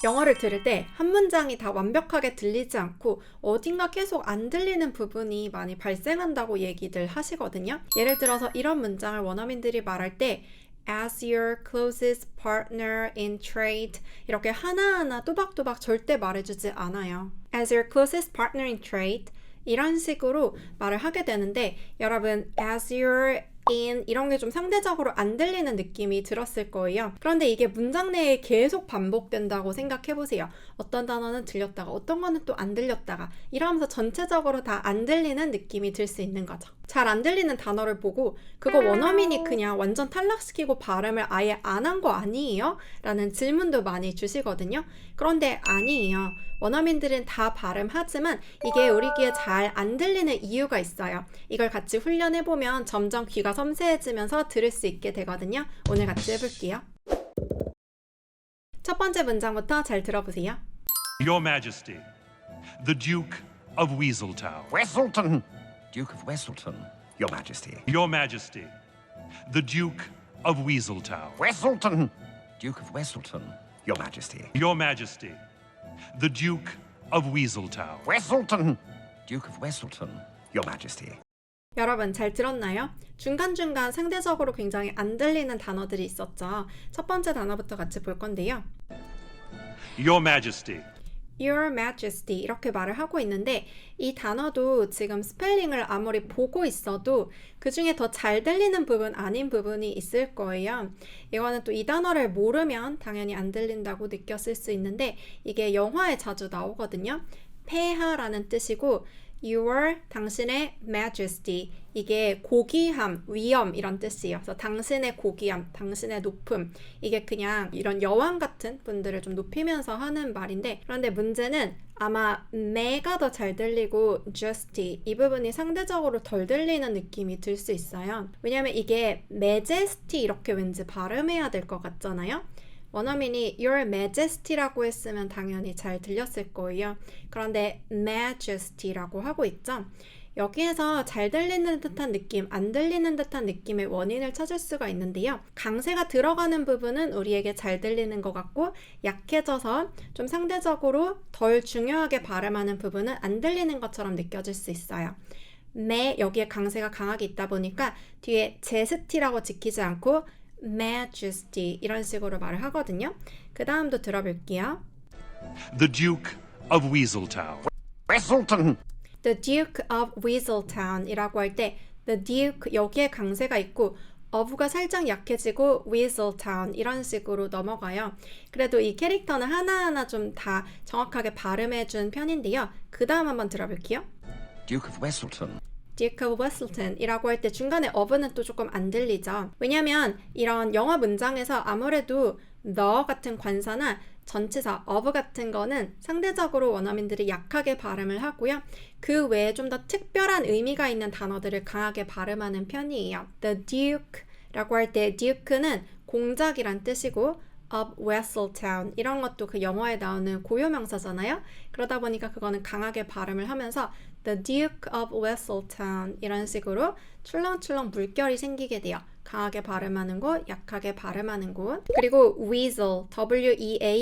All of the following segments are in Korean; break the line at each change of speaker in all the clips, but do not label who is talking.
영어를 들을 때 한 문장이 다 완벽하게 들리지 않고 어딘가 계속 안 들리는 부분이 많이 발생한다고 얘기들 하시거든요. 예를 들어서 이런 문장을 원어민들이 말할 때 as your closest partner in trade 이렇게 하나하나 또박또박 절대 말해주지 않아요. as your closest partner in trade 이런 식으로 말을 하게 되는데 여러분 as your in 이런 게 좀 상대적으로 안 들리는 느낌이 들었을 거예요. 그런데 이게 문장 내에 계속 반복된다고 생각해 보세요. 어떤 단어는 들렸다가 어떤 거는 또 안 들렸다가 이러면서 전체적으로 다 안 들리는 느낌이 들 수 있는 거죠. 잘 안 들리는 단어를 보고 그거 원어민이 그냥 완전 탈락시키고 발음을 아예 안 한 거 아니에요? 라는 질문도 많이 주시거든요. 그런데 아니에요. 원어민들은 다 발음하지만 이게 우리 귀에 잘 안 들리는 이유가 있어요. 이걸 같이 훈련해보면 점점 귀가 섬세해지면서 들을 수 있게 되거든요. 오늘 같이 해볼게요. 첫 번째 문장부터 잘 들어보세요.
Your Majesty, the Duke of Weaseltown.
Wesselton! Duke of Wesselton, Your Majesty.
Your Majesty, the Duke of Weaseltown.
Wesselton! Duke of Wesselton, Your Majesty.
Your Majesty, the Duke of Weaseltown.
Wesselton! Duke of Wesselton, Your Majesty.
여러분 잘 들었나요? 중간중간 상대적으로 굉장히 안 들리는 단어들이 있었죠. 첫 번째 단어부터 같이 볼 건데요.
Your Majesty,
Your Majesty 이렇게 말을 하고 있는데 이 단어도 지금 스펠링을 아무리 보고 있어도 그 중에 더 잘 들리는 부분 아닌 부분이 있을 거예요. 이거는 또 이 단어를 모르면 당연히 안 들린다고 느꼈을 수 있는데 이게 영화에 자주 나오거든요. 폐하라는 뜻이고 Your, 당신의 Majesty 이게 고귀함, 위엄 이런 뜻이에요. 그래서 당신의 고귀함, 당신의 높음 이게 그냥 이런 여왕 같은 분들을 좀 높이면서 하는 말인데 그런데 문제는 아마 매가 더 잘 들리고 justy 이 부분이 상대적으로 덜 들리는 느낌이 들 수 있어요. 왜냐면 이게 majesty 이렇게 왠지 발음해야 될 것 같잖아요. 원어민이 Your Majesty라고 했으면 당연히 잘 들렸을 거예요. 그런데 Majesty라고 하고 있죠. 여기에서 잘 들리는 듯한 느낌, 안 들리는 듯한 느낌의 원인을 찾을 수가 있는데요. 강세가 들어가는 부분은 우리에게 잘 들리는 것 같고 약해져서 좀 상대적으로 덜 중요하게 발음하는 부분은 안 들리는 것처럼 느껴질 수 있어요. 여기에 강세가 강하게 있다 보니까 뒤에 제스티라고 지키지 않고 Majesty 이런 식으로 말을 하거든요. 그 다음도 들어볼게요.
the Duke of Weaseltown.
Wesselton!
The Duke of Weaseltown 이라고 할 때 The Duke 여기에 강세가 있고 of가 살짝 약해지고 Weaseltown 이런 식으로 넘어가요. 그래도 이 캐릭터는 하나하나 좀 다 정확하게 발음해준 편인데요. 그 다음 한번 들어볼게요.
Duke of Wesselton.
Duke of Weselton 이라고 할 때 중간에 of는 또 조금 안 들리죠. 왜냐면 이런 영어 문장에서 아무래도 the 같은 관사나 전치사 of 같은 거는 상대적으로 원어민들이 약하게 발음을 하고요. 그 외에 좀 더 특별한 의미가 있는 단어들을 강하게 발음하는 편이에요. The Duke 라고 할 때 Duke는 공작이란 뜻이고 of Weseltown 이런 것도 그 영화에 나오는 고유명사잖아요. 그러다 보니까 그거는 강하게 발음을 하면서 The Duke of Weseltown 이런 식으로 출렁출렁 물결이 생기게 돼요. 강하게 발음하는 곳, 약하게 발음하는 곳. 그리고 weasel,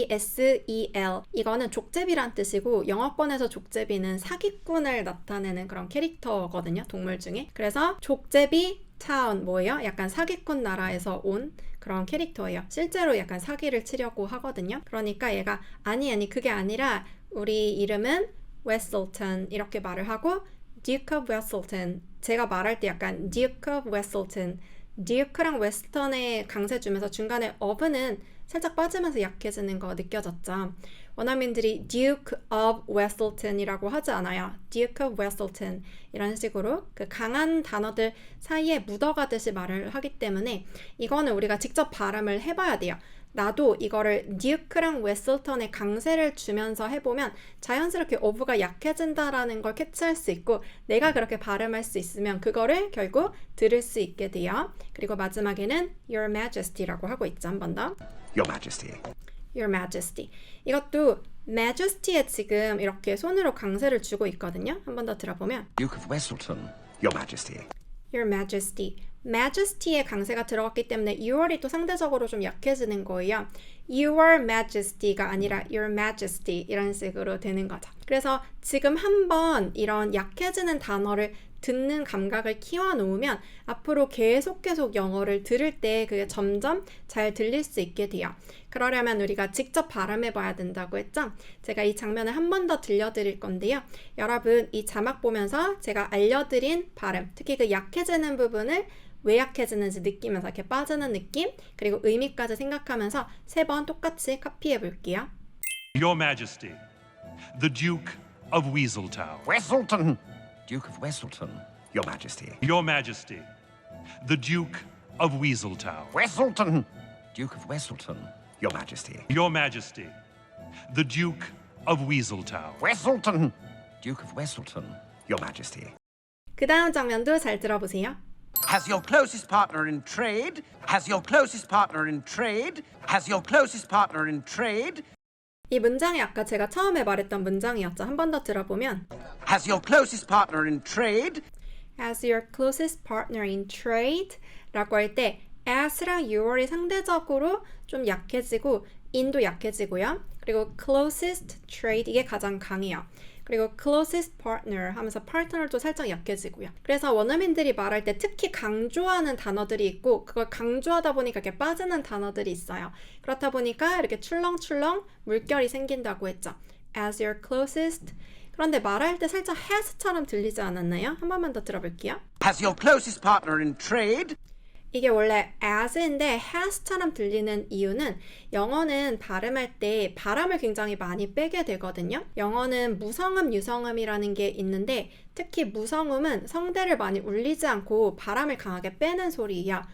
W-E-A-S-E-L 이거는 족제비란 뜻이고 영어권에서 족제비는 사기꾼을 나타내는 그런 캐릭터거든요. 동물 중에. 그래서 족제비 town 뭐예요? 약간 사기꾼 나라에서 온 그런 캐릭터예요. 실제로 약간 사기를 치려고 하거든요. 그러니까 얘가 아니 그게 아니라 우리 이름은 Wesselton 이렇게 말을 하고 Duke of Wesselton 제가 말할 때 약간 Duke of Wesselton Duke랑 Weston에 강세 주면서 중간에 of는 살짝 빠지면서 약해지는 거 느껴졌죠. 원어민들이 Duke of Weselton이라고 하지 않아요. Duke of Weselton 이런 식으로 그 강한 단어들 사이에 묻어가듯이 말을 하기 때문에 이거는 우리가 직접 발음을 해봐야 돼요. 나도 이거를 Duke랑 Wesselton에 강세를 주면서 해보면 자연스럽게 of가 약해진다라는 걸 캐치할 수 있고 내가 그렇게 발음할 수 있으면 그거를 결국 들을 수 있게 돼요. 그리고 마지막에는 Your Majesty라고 하고 있죠. 한 번 더.
Your Majesty.
Your Majesty. 이것도 Majesty에 지금 이렇게 손으로 강세를 주고 있거든요. 한 번 더 들어보면
Duke of Wesselton, Your Majesty.
Your Majesty. Majesty의 강세가 들어갔기 때문에 your이 또 상대적으로 좀 약해지는 거예요. Your Majesty가 아니라 Your Majesty 이런 식으로 되는 거죠. 그래서 지금 한번 이런 약해지는 단어를 듣는 감각을 키워놓으면 앞으로 계속 영어를 들을 때 그게 점점 잘 들릴 수 있게 돼요. 그러려면 우리가 직접 발음해 봐야 된다고 했죠? 제가 이 장면을 한 번 더 들려드릴 건데요. 여러분 이 자막 보면서 제가 알려드린 발음, 특히 그 약해지는 부분을 왜 약해지는지 느끼면서 이렇게 빠지는 느낌, 그리고 의미까지 생각하면서 3번 똑같이 카피해 볼게요.
Your Majesty, the Duke of Weaseltown.
Wesselton! Duke of Wesselton, Your Majesty.
Your Majesty, the Duke of Weaseltown.
Wesselton! Duke of Wesselton, Your Majesty.
Your Majesty, the Duke of Weaseltown.
Wesselton! Duke of Wesselton, Your Majesty.
그 다음 장면도 잘 들어보세요.
Has your closest partner in trade, has your closest partner in trade, has your closest partner in trade,
이 문장이 아까 제가 처음에 말했던 문장이었죠. 한 번 더 들어보면
has your closest partner in trade,
as your closest partner in trade 라고 할 때 as랑 your이 상대적으로 좀 약해지고 in도 약해지고요. 그리고 closest trade 이게 가장 강해요. 그리고 closest partner 하면서 partner도 살짝 약해지고요. 그래서 원어민들이 말할 때 특히 강조하는 단어들이 있고 그걸 강조하다 보니까 이렇게 빠지는 단어들이 있어요. 그렇다 보니까 이렇게 출렁출렁 물결이 생긴다고 했죠. as your closest. 그런데 말할 때 살짝 has처럼 들리지 않았나요? 한 번만 더 들어볼게요.
has your closest partner in trade,
이게 원래 as인데 has처럼 들리는 이유는 영어는 발음할 때 발음을 굉장히 많이 빼게 되거든요. 영어는 무성음, 유성음이라는 게 있는데 특히 무성음은 성대를 많이 울리지 않고 발음을 강하게 빼는 소리야.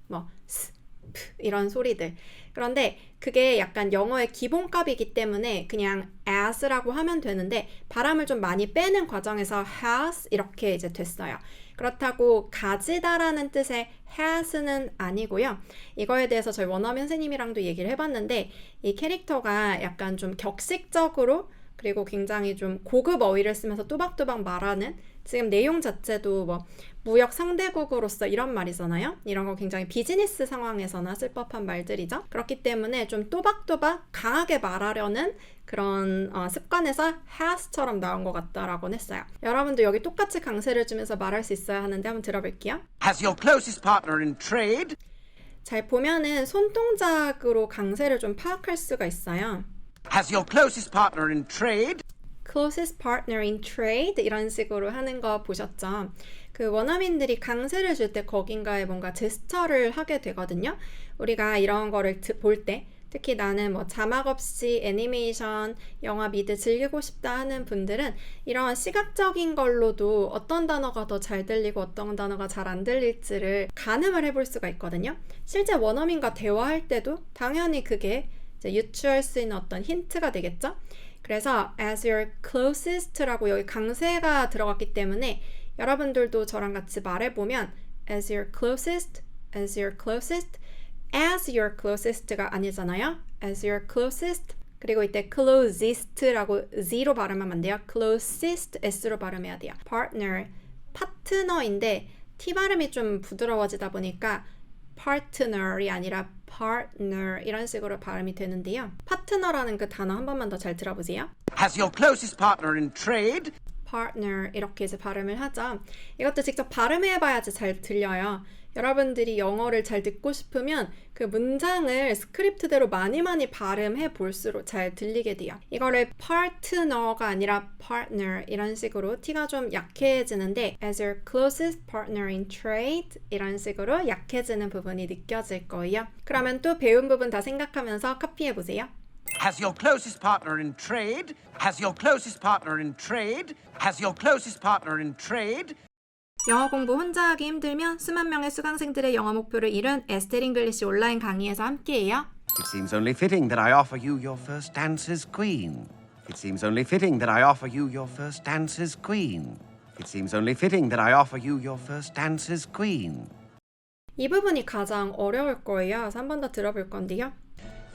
뭐 스, 프 이런 소리들. 그런데 그게 약간 영어의 기본값이기 때문에 그냥 as라고 하면 되는데 발음을 좀 많이 빼는 과정에서 has 이렇게 이제 됐어요. 그렇다고 가지다라는 뜻의 has는 아니고요. 이거에 대해서 저희 원어민 선생님이랑도 얘기를 해봤는데 이 캐릭터가 약간 좀 격식적으로 그리고 굉장히 좀 고급 어휘를 쓰면서 또박또박 말하는 지금 내용 자체도 뭐 무역 상대국으로서 이런 말이잖아요. 이런 거 굉장히 비즈니스 상황에서나 쓸 법한 말들이죠. 그렇기 때문에 좀 또박또박 강하게 말하려는 그런 습관에서 has처럼 나온 것 같다라고 했어요. 여러분도 여기 똑같이 강세를 주면서 말할 수 있어야 하는데 한번 들어볼게요.
has your closest partner in trade,
잘 보면은 손동작으로 강세를 좀 파악할 수가 있어요.
has your closest partner in trade,
closest partner in trade 이런 식으로 하는 거 보셨죠? 그 원어민들이 강세를 줄 때 거긴가에 뭔가 제스처를 하게 되거든요. 우리가 이런 거를 볼 때 특히 나는 뭐 자막 없이 애니메이션, 영화 미드 즐기고 싶다 하는 분들은 이런 시각적인 걸로도 어떤 단어가 더 잘 들리고 어떤 단어가 잘 안 들릴지를 가늠을 해볼 수가 있거든요. 실제 원어민과 대화할 때도 당연히 그게 이제 유추할 수 있는 어떤 힌트가 되겠죠. 그래서 as your closest라고 여기 강세가 들어갔기 때문에 여러분들도 저랑 같이 말해보면 as your closest, as your closest, as your closest가 아니잖아요. as your closest 그리고 이때 closest라고 Z로 발음하면 안 돼요. closest S로 발음해야 돼요. partner, 파트너인데 T 발음이 좀 부드러워지다 보니까 partner이 아니라 partner 이런 식으로 발음이 되는데요. 파트너라는 그 단어 한 번만 더 잘 들어보세요.
has your closest partner in trade,
partner 이렇게 이제 발음을 하죠. 이것도 직접 발음해 봐야지 잘 들려요. 여러분들이 영어를 잘 듣고 싶으면 그 문장을 스크립트대로 많이 발음해 볼수록 잘 들리게 돼요. 이거를 partner가 아니라 partner 이런 식으로 T가 좀 약해지는데 as your closest partner in trade 이런 식으로 약해지는 부분이 느껴질 거예요. 그러면 또 배운 부분 다 생각하면서 카피해 보세요.
has your closest partner in trade, has your closest partner in trade, has your closest partner in trade,
영어 공부 혼자 하기 힘들면 수만 명의 수강생들의 영어 목표를 이룬 에스텔 잉글리시 온라인 강의에서 함께해요.
It seems only fitting that I offer you your first dance as queen. It seems only fitting that I offer you your first dance as queen. It seems only fitting that I offer you your first dance as queen.
이 부분이 가장 어려울 거예요. 그래서 한 번 더 들어볼 건데요.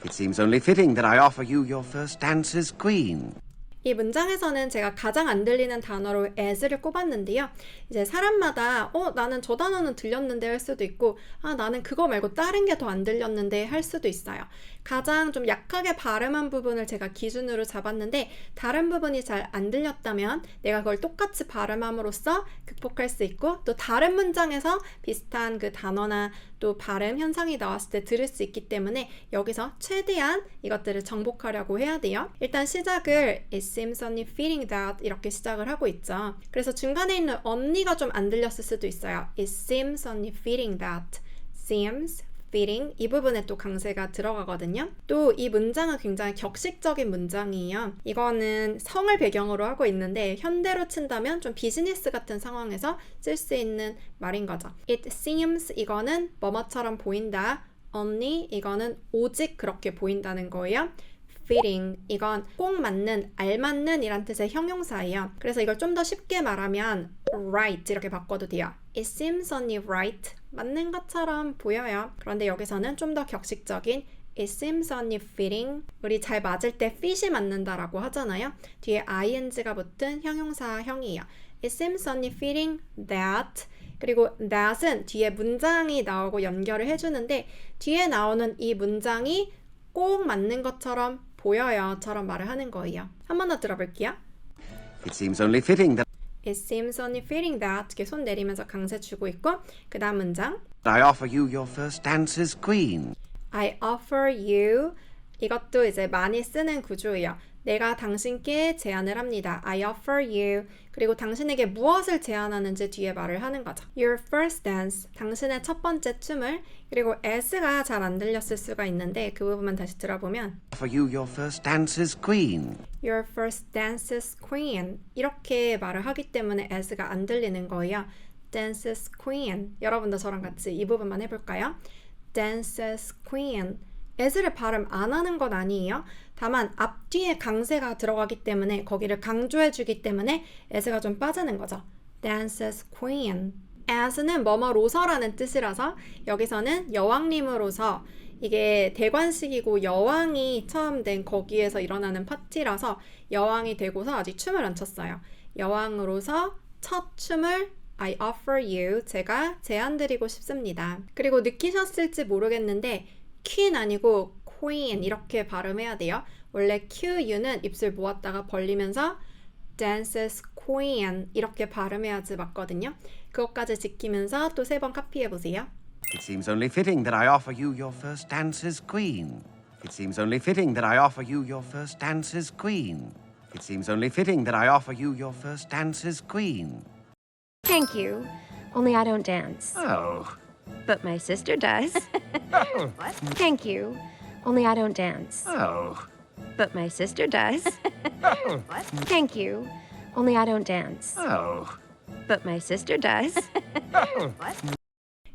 It seems only fitting that I offer you your first dance as queen.
이 문장에서는 제가 가장 안 들리는 단어로 as를 꼽았는데요. 이제 사람마다 나는 저 단어는 들렸는데 할 수도 있고 나는 그거 말고 다른 게 더 안 들렸는데 할 수도 있어요. 가장 좀 약하게 발음한 부분을 제가 기준으로 잡았는데 다른 부분이 잘 안 들렸다면 내가 그걸 똑같이 발음함으로써 극복할 수 있고 또 다른 문장에서 비슷한 그 단어나 또 발음 현상이 나왔을 때 들을 수 있기 때문에 여기서 최대한 이것들을 정복하려고 해야 돼요. 일단 시작을 It seems only fitting that 이렇게 시작을 하고 있죠. 그래서 중간에 있는 only가 좀 안 들렸을 수도 있어요. It seems only fitting that seems fitting 이 부분에 또 강세가 들어가거든요. 또 이 문장은 굉장히 격식적인 문장이에요. 이거는 성을 배경으로 하고 있는데 현대로 친다면 좀 비즈니스 같은 상황에서 쓸 수 있는 말인 거죠. It seems 이거는 뭐뭐처럼 보인다. only 이거는 오직 그렇게 보인다는 거예요. fitting 이건 꼭 맞는, 알맞는 이란 뜻의 형용사예요. 그래서 이걸 좀 더 쉽게 말하면 right 이렇게 바꿔도 돼요. It seems only right 맞는 것처럼 보여요. 그런데 여기서는 좀 더 격식적인 It seems only fitting 우리 잘 맞을 때 fit이 맞는다라고 하잖아요. 뒤에 ing가 붙은 형용사형이에요. It seems only fitting that 그리고 that은 뒤에 문장이 나오고 연결을 해주는데 뒤에 나오는 이 문장이 꼭 맞는 것처럼 보여요처럼 말을 하는 거예요. 한 번 더 들어볼게요.
It seems only fitting that
It seems only fitting that 이렇게 손 내리면서 강세 주고 있고 그 다음 문장
I offer you your first dance as queen.
I offer you 이것도 이제 많이 쓰는 구조예요. 내가 당신께 제안을 합니다. I offer you 그리고 당신에게 무엇을 제안하는지 뒤에 말을 하는 거죠. Your first dance 당신의 첫 번째 춤을 그리고 as가 잘 안 들렸을 수가 있는데 그 부분만 다시 들어보면
Offer you your first dance as queen.
Your first dance as queen 이렇게 말을 하기 때문에 as가 안 들리는 거예요. Dance as queen 여러분도 저랑 같이 이 부분만 해볼까요? Dance as queen as를 발음 안 하는 건 아니에요. 다만 앞뒤에 강세가 들어가기 때문에 거기를 강조해주기 때문에 as가 좀 빠지는 거죠. Dance as queen as는 뭐뭐로서라는 뜻이라서 여기서는 여왕님으로서 이게 대관식이고 여왕이 처음 된 거기에서 일어나는 파티라서 여왕이 되고서 아직 춤을 안 췄어요. 여왕으로서 첫 춤을 I offer you 제가 제안 드리고 싶습니다. 그리고 느끼셨을지 모르겠는데 queen 아니고 queen 이렇게 발음해야 돼요. 원래 QU는 입술 모았다가 벌리면서 dance as queen 이렇게 발음해야지 맞거든요. 그것까지 지키면서 또 3번 카피해보세요.
It seems only fitting that I offer you your first dance as queen. It seems only fitting that I offer you your first dance as queen. It seems only fitting that I offer you your first dance as queen.
Thank you. Only I don't dance.
Oh.
But my sister does. Thank you. Only I don't dance.
Oh.
But my sister does. Thank you. Only I don't dance.
Oh.
But my sister does.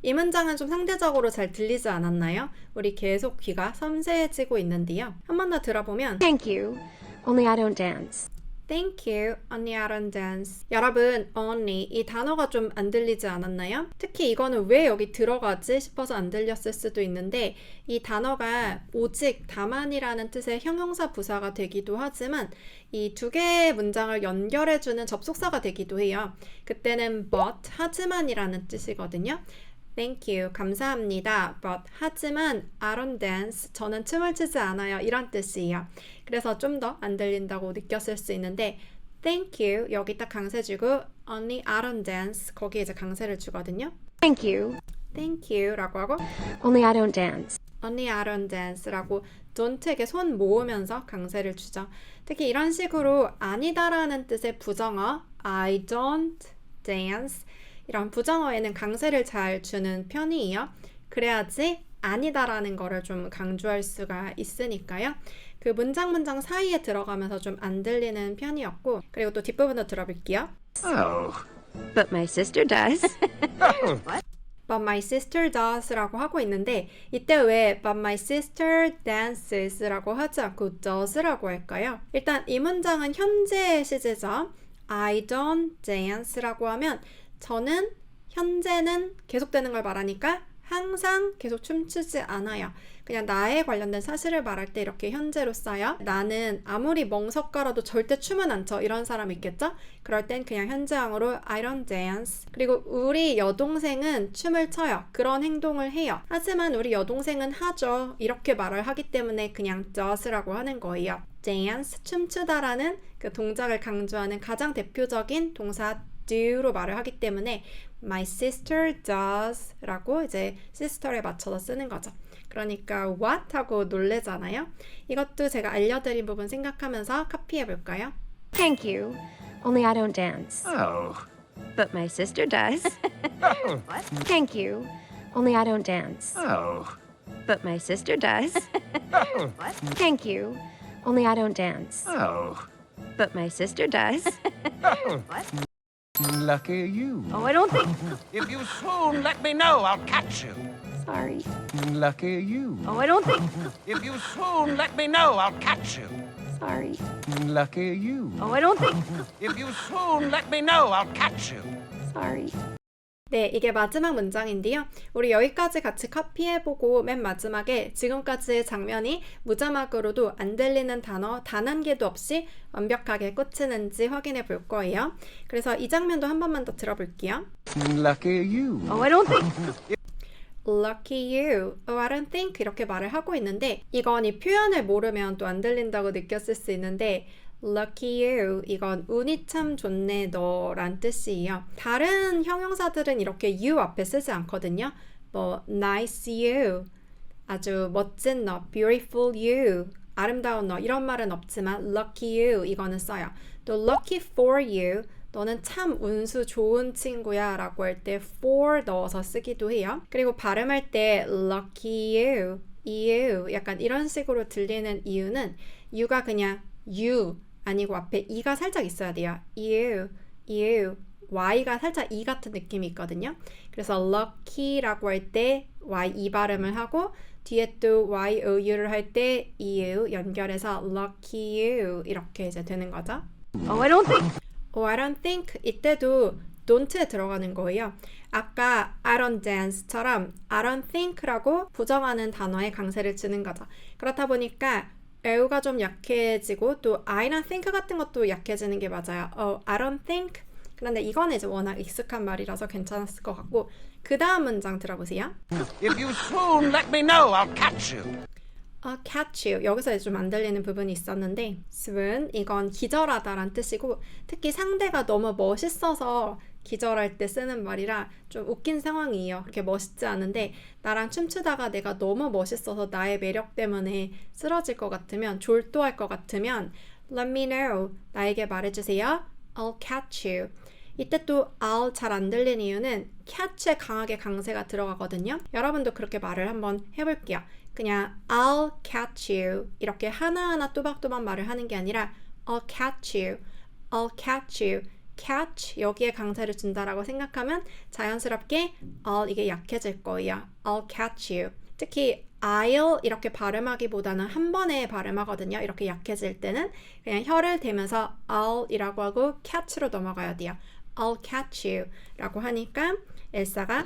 이 문장은 좀 상대적으로 잘 들리지 않았나요? 우리 계속 귀가 섬세해지고 있는데요. 한 번 더 들어보면
Thank you. Only I don't dance.
Thank you, only I don't dance. 여러분, only 이 단어가 좀 안 들리지 않았나요? 특히 이거는 왜 여기 들어가지 싶어서 안 들렸을 수도 있는데 이 단어가 오직, 다만이라는 뜻의 형용사 부사가 되기도 하지만 이 두 개의 문장을 연결해주는 접속사가 되기도 해요. 그때는 but, 하지만이라는 뜻이거든요. Thank you, 감사합니다. But 하지만 I don't dance, 저는 춤을 추지 않아요. 이런 뜻이에요. 그래서 좀 더 안 들린다고 느꼈을 수 있는데 Thank you, 여기 딱 강세 주고 Only I don't dance, 거기에 이제 강세를 주거든요.
Thank you.
Thank you 라고 하고
Only I don't dance.
Only I don't dance 라고 don't에게 손 모으면서 강세를 주죠. 특히 이런 식으로 아니다라는 뜻의 부정어 I don't dance 이런 부정어에는 강세를 잘 주는 편이에요. 그래야지 아니다라는 거를 좀 강조할 수가 있으니까요. 그 문장 사이에 들어가면서 좀 안 들리는 편이었고 그리고 또 뒷부분도 들어볼게요.
Oh.
But my sister does.
But my sister does 라고 하고 있는데 이때 왜 But my sister dances 라고 하지 않고 does 라고 할까요? 일단 이 문장은 현재의 시제죠. I don't dance 라고 하면 저는 현재는 계속되는 걸 말하니까 항상 계속 춤추지 않아요. 그냥 나에 관련된 사실을 말할 때 이렇게 현재로 써요. 나는 아무리 멍석가라도 절대 춤은 안 춰. 이런 사람 있겠죠? 그럴 땐 그냥 현재형으로 I don't dance. 그리고 우리 여동생은 춤을 춰요. 그런 행동을 해요. 하지만 우리 여동생은 하죠. 이렇게 말을 하기 때문에 그냥 does라고 하는 거예요. dance, 춤추다라는 그 동작을 강조하는 가장 대표적인 동사 do로 말을 하기 때문에 my sister does 라고 이제 sister에 맞춰서 쓰는 거죠. 그러니까 what 하고 놀래잖아요. 이것도 제가 알려드린 부분 생각하면서 카피해 볼까요?
Thank you. Only I don't dance.
Oh.
But my sister does. Thank you. Only I don't dance.
Oh.
But my sister does. Thank you. Only I don't dance.
Oh.
But my sister does.
Lucky you.
Oh, I don't think.
If you swoon, let me know. I'll catch you.
Sorry.
Lucky you.
Oh, I don't think.
If you swoon, let me know. I'll catch you.
Sorry.
Lucky you.
Oh, I don't think.
If you swoon, let me know. I'll catch you.
Sorry.
네, 이게 마지막 문장인데요. 우리 여기까지 같이 카피해보고 맨 마지막에 지금까지의 장면이 무자막으로도 안 들리는 단어 단 한 개도 없이 완벽하게 꽂히는지 확인해 볼 거예요. 그래서 이 장면도 한 번만 더 들어볼게요.
Lucky you.
Oh, I don't think.
Lucky you. Oh, I don't think 이렇게 말을 하고 있는데 이건 이 표현을 모르면 또 안 들린다고 느꼈을 수 있는데 Lucky you. 이건 운이 참 좋네 너란 뜻이에요. 다른 형용사들은 이렇게 you 앞에 쓰지 않거든요. 뭐 nice you, 아주 멋진 너, beautiful you, 아름다운 너 이런 말은 없지만 lucky you 이거는 써요. 또 lucky for you, 너는 참 운수 좋은 친구야 라고 할 때 for 넣어서 쓰기도 해요. 그리고 발음할 때 lucky you, you 약간 이런 식으로 들리는 이유는 you가 그냥 you 아니고 앞에 e가 살짝 있어야 돼요. you, you, y가 살짝 e 같은 느낌이 있거든요. 그래서 lucky라고 할 때 y e 발음을 하고 뒤에 또 y o u를 할 때 you 연결해서 lucky you 이렇게 이제 되는 거죠.
Oh, I don't think.
Oh, I don't think 이때도 don't에 들어가는 거예요. 아까 I don't dance처럼 I don't think라고 부정하는 단어에 강세를 주는 거죠. 그렇다 보니까 O가 좀 약해지고 또 I나 think 같은 것도 약해지는 게 맞아요. Oh, I don't think. 그런데 이거는 이제 워낙 익숙한 말이라서 괜찮았을 것 같고 그 다음 문장 들어보세요.
If you swoon, let me know. I'll catch you.
catch you. 여기서 좀 안 들리는 부분이 있었는데 swoon, 이건 기절하다란 뜻이고 특히 상대가 너무 멋있어서 기절할 때 쓰는 말이라 좀 웃긴 상황이에요. 그렇게 멋있지 않은데 나랑 춤추다가 내가 너무 멋있어서 나의 매력 때문에 쓰러질 것 같으면 졸도할 것 같으면 let me know. 나에게 말해주세요. I'll catch you. 이때 또 I'll 잘 안 들리는 이유는 catch에 강하게 강세가 들어가거든요. 여러분도 그렇게 말을 한번 해볼게요. 그냥 I'll catch you 이렇게 하나하나 또박또박 말을 하는 게 아니라 I'll catch you, I'll catch you. catch 여기에 강세를 준다라고 생각하면 자연스럽게 I'll 이게 약해질 거예요. I'll catch you. 특히 I'll 이렇게 발음하기보다는 한 번에 발음하거든요. 이렇게 약해질 때는 그냥 혀를 대면서 I'll 이라고 하고 catch로 넘어가야 돼요. I'll catch you 라고 하니까 엘사가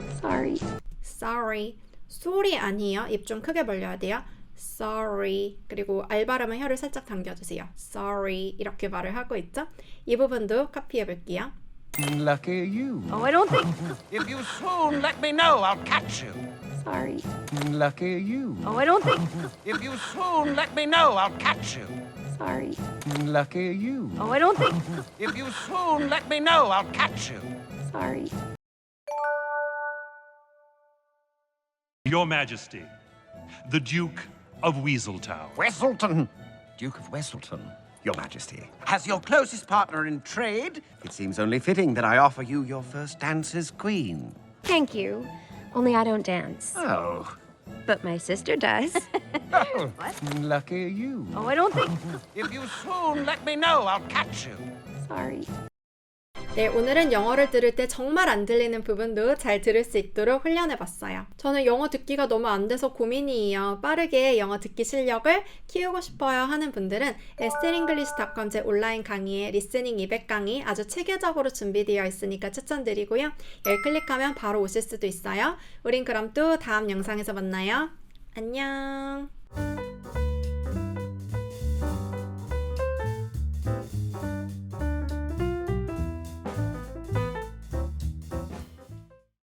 sorry 소리 아니에요. 입 좀 크게 벌려야 돼요. sorry. 그리고 R 발음은 혀를 살짝 당겨주세요. sorry 이렇게 말을 하고 있죠. 이 부분도 카피해 볼게요.
Lucky you.
Oh, I don't think.
If you swoon, let me know. I'll catch you.
Sorry.
Lucky you.
Oh, I don't think.
If you swoon, let me know. I'll catch you.
Sorry.
Lucky you.
Oh, I don't think.
If you swoon, let me know. I'll catch you.
Sorry.
Your Majesty, the Duke of Weaseltown.
Wesselton
Duke of Weselton, Your Majesty.
has your closest partner in trade.
It seems only fitting that I offer you your first dance as queen.
Thank you. Only I don't dance.
Oh.
But my sister does.
Lucky you.
Oh, I don't think.
If you swoon, let me know. I'll catch you.
Sorry.
네, 오늘은 영어를 들을 때 정말 안 들리는 부분도 잘 들을 수 있도록 훈련해봤어요. 저는 영어 듣기가 너무 안 돼서 고민이에요. 빠르게 영어 듣기 실력을 키우고 싶어요 하는 분들은 esteringlish.com 제 온라인 강의에 리스닝 200강의 아주 체계적으로 준비되어 있으니까 추천드리고요. 여기 클릭하면 바로 오실 수도 있어요. 우린 그럼 또 다음 영상에서 만나요. 안녕.